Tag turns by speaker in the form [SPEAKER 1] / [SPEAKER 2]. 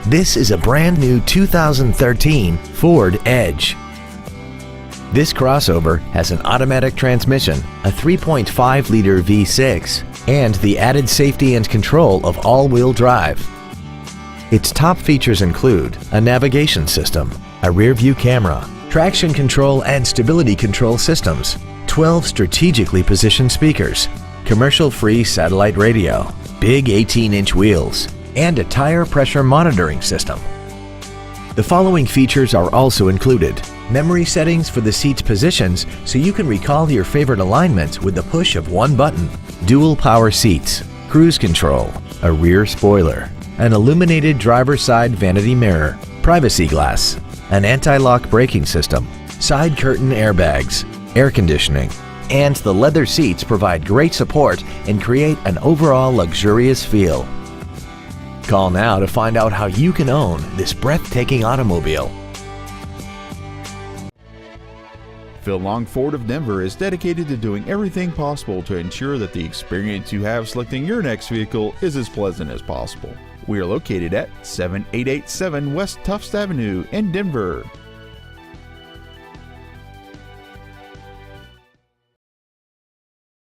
[SPEAKER 1] This is a brand new 2013 Ford Edge. This crossover has an automatic transmission, a 3.5-liter V6, and the added safety and control of all-wheel drive. Its top features include a navigation system, a rear-view camera, traction control and stability control systems, 12 strategically positioned speakers, commercial-free satellite radio, big 18-inch wheels, and a tire pressure monitoring system. The following features are also included: memory settings for the seat's positions so you can recall your favorite alignments with the push of one button, dual power seats, cruise control, a rear spoiler, an illuminated driver's side vanity mirror, privacy glass, an anti-lock braking system, side curtain airbags, air conditioning, and the leather seats provide great support and create an overall luxurious feel. Call now to find out how you can own this breathtaking automobile.
[SPEAKER 2] Phil Long Ford of Denver is dedicated to doing everything possible to ensure that the experience you have selecting your next vehicle is as pleasant as possible. We are located at 7887 West Tufts Avenue in Denver.